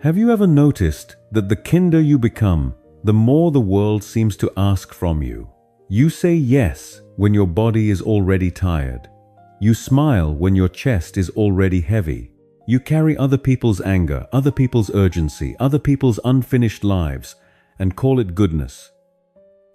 Have you ever noticed that the kinder you become, the more the world seems to ask from you? You say yes when your body is already tired. You smile when your chest is already heavy. You carry other people's anger, other people's urgency, other people's unfinished lives, and call it goodness.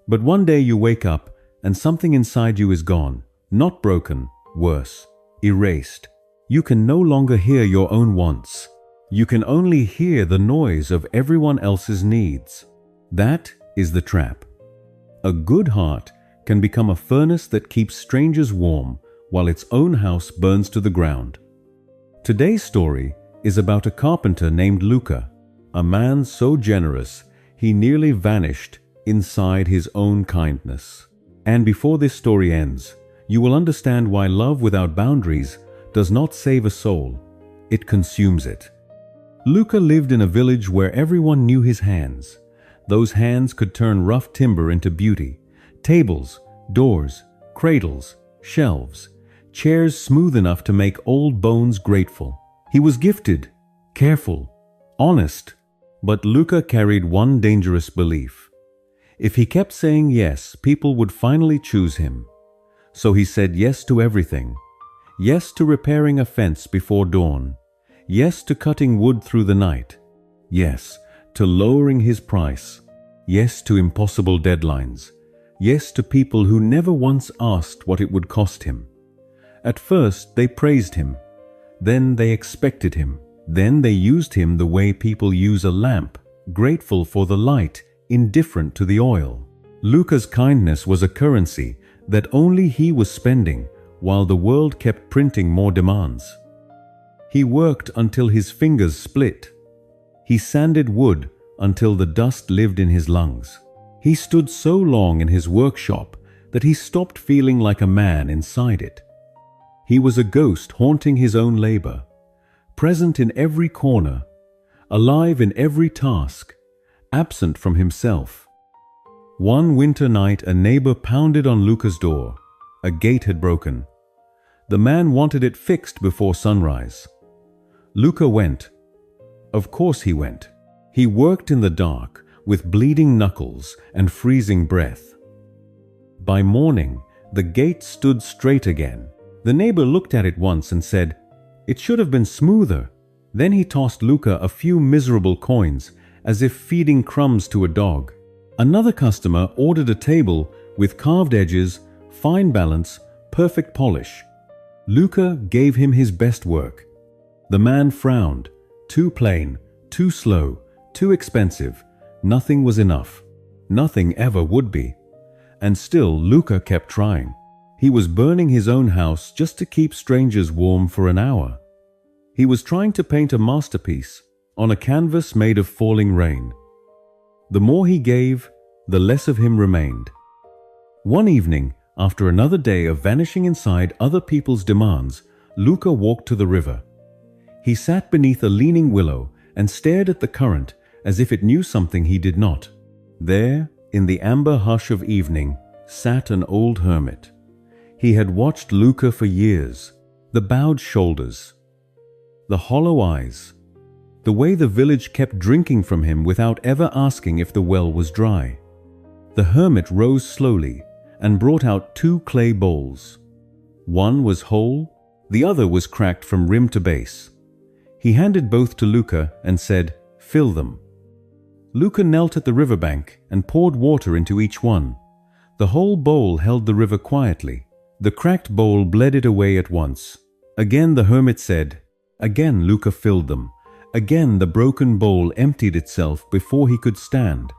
But one day you wake up and something inside you is gone, not broken, worse, erased. You can no longer hear your own wants. You can only hear the noise of everyone else's needs. That is the trap. A good heart can become a furnace that keeps strangers warm while its own house burns to the ground. Today's story is about a carpenter named Luca, a man so generous he nearly vanished inside his own kindness. And before this story ends, you will understand why love without boundaries does not save a soul, it consumes it. Luca lived in a village where everyone knew his hands. Those hands could turn rough timber into beauty. Tables, doors, cradles, shelves, chairs smooth enough to make old bones grateful. He was gifted, careful, honest, but Luca carried one dangerous belief. If he kept saying yes, people would finally choose him. So he said yes to everything. Yes to repairing a fence before dawn. Yes to cutting wood through the night. Yes to lowering his price. Yes to impossible deadlines. Yes to people who never once asked what it would cost him. At first they praised him. Then they expected him. Then they used him the way people use a lamp, grateful for the light, indifferent to the oil. Luca's kindness was a currency that only he was spending, while the world kept printing more demands. He worked until his fingers split. He sanded wood until the dust lived in his lungs. He stood so long in his workshop that he stopped feeling like a man inside it. He was a ghost haunting his own labor, present in every corner, alive in every task, absent from himself. One winter night, a neighbor pounded on Luca's door. A gate had broken. The man wanted it fixed before sunrise. Luca went. Of course he went. He worked in the dark, with bleeding knuckles and freezing breath. By morning, the gate stood straight again. The neighbor looked at it once and said, "It should have been smoother." Then he tossed Luca a few miserable coins, as if feeding crumbs to a dog. Another customer ordered a table with carved edges, fine balance, perfect polish. Luca gave him his best work. The man frowned. Too plain, too slow, too expensive. Nothing was enough. Nothing ever would be. And still Luca kept trying. He was burning his own house just to keep strangers warm for an hour. He was trying to paint a masterpiece on a canvas made of falling rain. The more he gave, the less of him remained. One evening, after another day of vanishing inside other people's demands, Luca walked to the river. He sat beneath a leaning willow and stared at the current as if it knew something he did not. There, in the amber hush of evening, sat an old hermit. He had watched Luca for years. The bowed shoulders, the hollow eyes, the way the village kept drinking from him without ever asking if the well was dry. The hermit rose slowly and brought out 2 clay bowls. One was whole, the other was cracked from rim to base. He handed both to Luca and said, "Fill them." Luca knelt at the riverbank and poured water into each one. The whole bowl held the river quietly. The cracked bowl bled it away at once. Again the hermit said. Again Luca filled them. Again the broken bowl emptied itself before he could stand.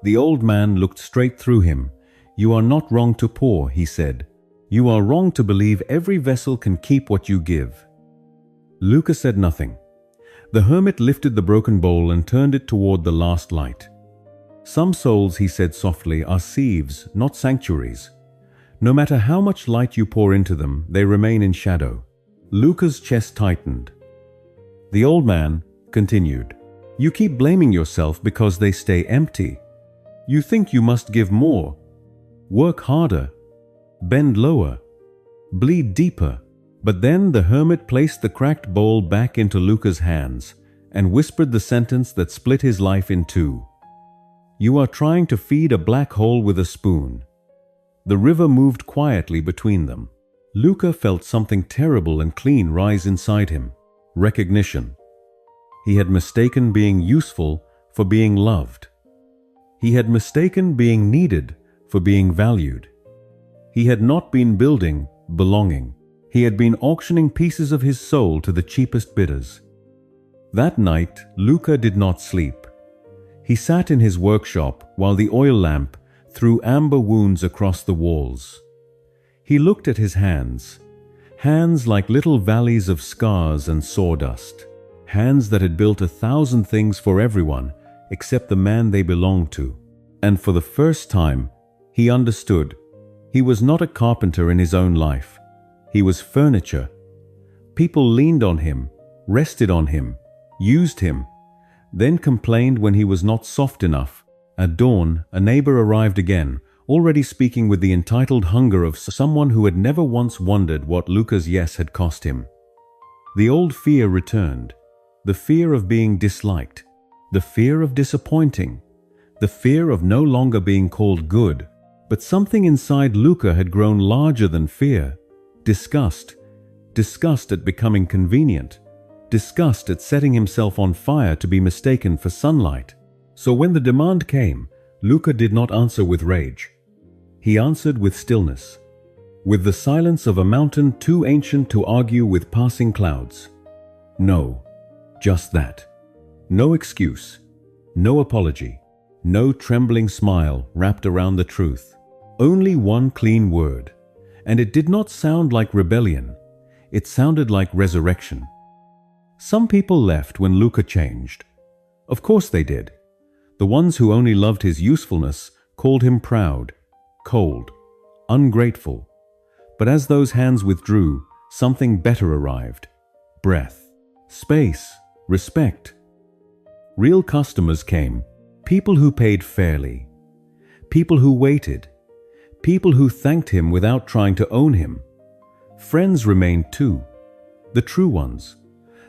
The old man looked straight through him. "You are not wrong to pour," he said. "You are wrong to believe every vessel can keep what you give." Luca said nothing. The hermit lifted the broken bowl and turned it toward the last light. "Some souls," he said softly, "are sieves, not sanctuaries. No matter how much light you pour into them, they remain in shadow." Luca's chest tightened. The old man continued, "You keep blaming yourself because they stay empty. You think you must give more, work harder, bend lower, bleed deeper." But then the hermit placed the cracked bowl back into Luca's hands and whispered the sentence that split his life in two. "You are trying to feed a black hole with a spoon." The river moved quietly between them. Luca felt something terrible and clean rise inside him. Recognition. He had mistaken being useful for being loved. He had mistaken being needed for being valued. He had not been building belonging. He had been auctioning pieces of his soul to the cheapest bidders. That night, Luca did not sleep. He sat in his workshop while the oil lamp threw amber wounds across the walls. He looked at his hands, hands like little valleys of scars and sawdust, hands that had built 1,000 things for everyone except the man they belonged to. And for the first time, he understood. He was not a carpenter in his own life. He was furniture. People leaned on him, rested on him, used him, then complained when he was not soft enough. At dawn, a neighbor arrived again, already speaking with the entitled hunger of someone who had never once wondered what Luca's yes had cost him. The old fear returned, the fear of being disliked, the fear of disappointing, the fear of no longer being called good. But something inside Luca had grown larger than fear. Disgust. Disgust at becoming convenient. Disgust at setting himself on fire to be mistaken for sunlight. So when the demand came, Luca did not answer with rage. He answered with stillness, with the silence of a mountain too ancient to argue with passing clouds. No, just that. No excuse, no apology, no trembling smile wrapped around the truth. Only one clean word, and it did not sound like rebellion. It sounded like resurrection. Some people left when Luca changed. Of course they did. The ones who only loved his usefulness called him proud, cold, ungrateful. But as those hands withdrew, something better arrived. Breath, space, respect. Real customers came, people who paid fairly, people who waited, people who thanked him without trying to own him. Friends remained too, the true ones,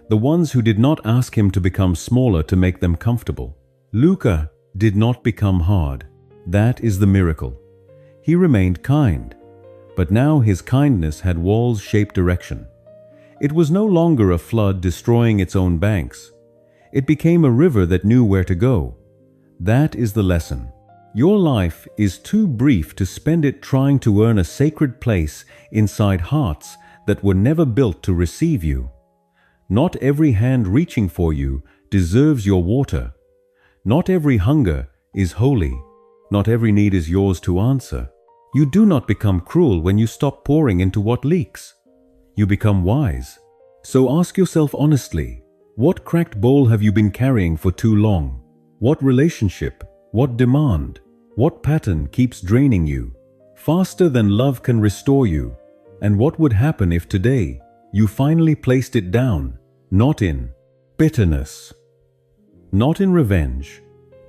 the ones who did not ask him to become smaller to make them comfortable. Luca did not become hard. That is the miracle. He remained kind, but now his kindness had walls-shaped direction. It was no longer a flood destroying its own banks. It became a river that knew where to go. That is the lesson. Your life is too brief to spend it trying to earn a sacred place inside hearts that were never built to receive you. Not every hand reaching for you deserves your water. Not every hunger is holy. Not every need is yours to answer. You do not become cruel when you stop pouring into what leaks. You become wise. So ask yourself honestly, what cracked bowl have you been carrying for too long? What relationship, what demand, what pattern keeps draining you? Faster than love can restore you. And what would happen if today you finally placed it down, not in bitterness, not in revenge,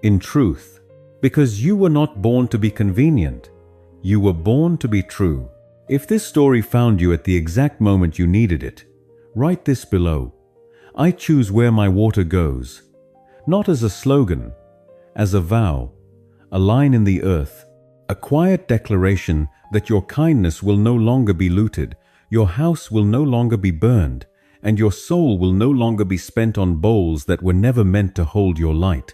in truth? Because you were not born to be convenient. You were born to be true. If this story found you at the exact moment you needed it, write this below. I choose where my water goes. Not as a slogan, as a vow, a line in the earth, a quiet declaration that your kindness will no longer be looted, your house will no longer be burned, and your soul will no longer be spent on bowls that were never meant to hold your light.